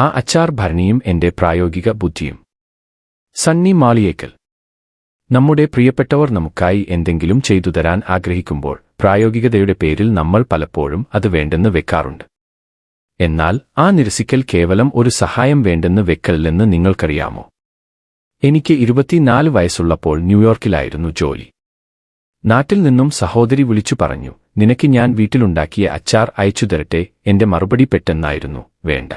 ആ അച്ചാർ ഭരണിയും എന്റെ പ്രായോഗിക ബുദ്ധിയും. സണ്ണി മാളിയേക്കൽ. നമ്മുടെ പ്രിയപ്പെട്ടവർ നമുക്കായി എന്തെങ്കിലും ചെയ്തുതരാൻ ആഗ്രഹിക്കുമ്പോൾ പ്രായോഗികതയുടെ പേരിൽ നമ്മൾ പലപ്പോഴും അത് വേണ്ടെന്ന് വെക്കാറുണ്ട്. എന്നാൽ ആ നിരസിക്കൽ കേവലം ഒരു സഹായം വേണ്ടെന്ന് വെക്കല്ലെന്ന് നിങ്ങൾക്കറിയാമോ? എനിക്ക് 24 വയസ്സുള്ളപ്പോൾ ന്യൂയോർക്കിലായിരുന്നു ജോലി. നാട്ടിൽ നിന്നും സഹോദരി വിളിച്ചു പറഞ്ഞു, നിനക്ക് ഞാൻ വീട്ടിലുണ്ടാക്കിയ അച്ചാർ അയച്ചു തരട്ടെ? എന്റെ മറുപടി പെട്ടെന്നായിരുന്നു, വേണ്ട.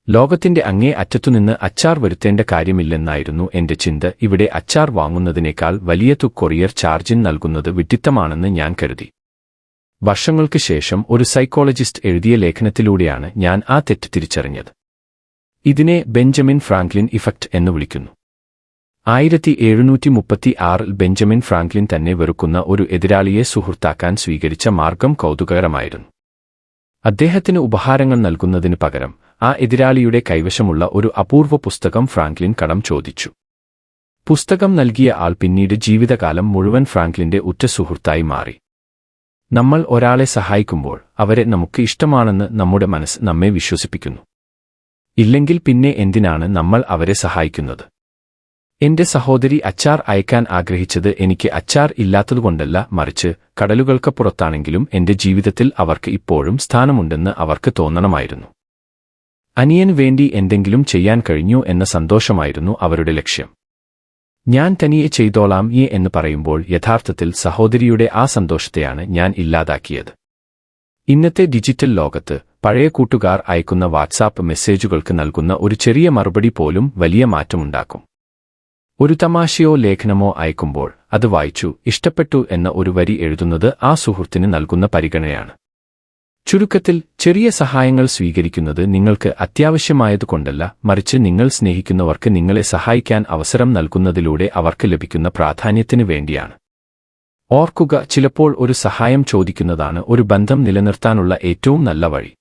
ലോകത്തിന്റെ അങ്ങേ അറ്റത്തുനിന്ന് അച്ചാർ വരുത്തേണ്ട കാര്യമില്ലെന്നായിരുന്നു എന്റെ ചിന്ത. ഇവിടെ അച്ചാർ വാങ്ങുന്നതിനേക്കാൾ വലിയ തുക കൊറിയർ ചാർജിന് നൽകുന്നത് വിഡ്ഢിത്തമാണെന്ന് ഞാൻ കരുതി. വർഷങ്ങൾക്ക് ശേഷം ഒരു സൈക്കോളജിസ്റ്റ് എഴുതിയ ലേഖനത്തിലൂടെയാണ് ഞാൻ ആ തെറ്റ് തിരിച്ചറിഞ്ഞത്. ഇതിനെ ബെഞ്ചമിൻ ഫ്രാങ്ക്ലിൻ ഇഫക്റ്റ് എന്ന് വിളിക്കുന്നു. 1736-ൽ ബെഞ്ചമിൻ ഫ്രാങ്ക്ലിൻ തന്നെ വെറുക്കുന്ന ഒരു എതിരാളിയെ സുഹൃത്താക്കാൻ സ്വീകരിച്ച മാർഗം കൗതുകകരമായിരുന്നു. അദ്ദേഹത്തിന് ഉപഹാരങ്ങൾ നൽകുന്നതിനു പകരം ആ എതിരാളിയുടെ കൈവശമുള്ള ഒരു അപൂർവ പുസ്തകം ഫ്രാങ്ക്ലിൻ കടം ചോദിച്ചു. പുസ്തകം നൽകിയ ആൾ പിന്നീട് ജീവിതകാലം മുഴുവൻ ഫ്രാങ്ക്ലിന്റെ ഉറ്റ സുഹൃത്തായി മാറി. നമ്മൾ ഒരാളെ സഹായിക്കുമ്പോൾ അവരെ നമുക്ക് ഇഷ്ടമാണെന്ന് നമ്മുടെ മനസ്സ് നമ്മെ വിശ്വസിപ്പിക്കുന്നു. ഇല്ലെങ്കിൽ പിന്നെ എന്തിനാണ് നമ്മൾ അവരെ സഹായിക്കുന്നത്? എന്റെ സഹോദരി അച്ചാർ അയക്കാൻ ആഗ്രഹിച്ചത് എനിക്ക് അച്ചാർ ഇല്ലാത്തതുകൊണ്ടല്ല, മറിച്ച് കടലുകൾക്കപ്പുറത്താണെങ്കിലും എന്റെ ജീവിതത്തിൽ അവർക്ക് ഇപ്പോഴും സ്ഥാനമുണ്ടെന്ന് അവർക്ക് തോന്നണമായിരുന്നു. അനിയന് വേണ്ടി എന്തെങ്കിലും ചെയ്യാൻ കഴിഞ്ഞു എന്ന സന്തോഷമായിരുന്നു അവരുടെ ലക്ഷ്യം. ഞാൻ തനിയെ ചെയ്തോളാം എന്ന് പറയുമ്പോൾ യഥാർത്ഥത്തിൽ സഹോദരിയുടെ ആ സന്തോഷത്തെയാണ് ഞാൻ ഇല്ലാതാക്കിയത്. ഇന്നത്തെ ഡിജിറ്റൽ ലോകത്ത് പഴയ കൂട്ടുകാർ അയക്കുന്ന വാട്സാപ്പ് മെസ്സേജുകൾക്ക് നൽകുന്ന ഒരു ചെറിയ മറുപടി പോലും വലിയ മാറ്റമുണ്ടാക്കും. ഒരു തമാശയോ ലേഖനമോ അയക്കുമ്പോൾ അത് വായിച്ചു, ഇഷ്ടപ്പെട്ടു എന്ന ഒരു വരി എഴുതുന്നത് ആ സുഹൃത്തിന് നൽകുന്ന പരിഗണനയാണ്. ചുരുക്കത്തിൽ, ചെറിയ സഹായങ്ങൾ സ്വീകരിക്കുന്നത് നിങ്ങൾക്ക് അത്യാവശ്യമായതുകൊണ്ടല്ല, മറിച്ച് നിങ്ങൾ സ്നേഹിക്കുന്നവർക്ക് നിങ്ങളെ സഹായിക്കാൻ അവസരം നൽകുന്നതിലൂടെ അവർക്ക് ലഭിക്കുന്ന പ്രാധാന്യത്തിന് വേണ്ടിയാണ്. ഓർക്കുക, ചിലപ്പോൾ ഒരു സഹായം ചോദിക്കുന്നതാണ് ഒരു ബന്ധം നിലനിർത്താനുള്ള ഏറ്റവും നല്ല വഴി.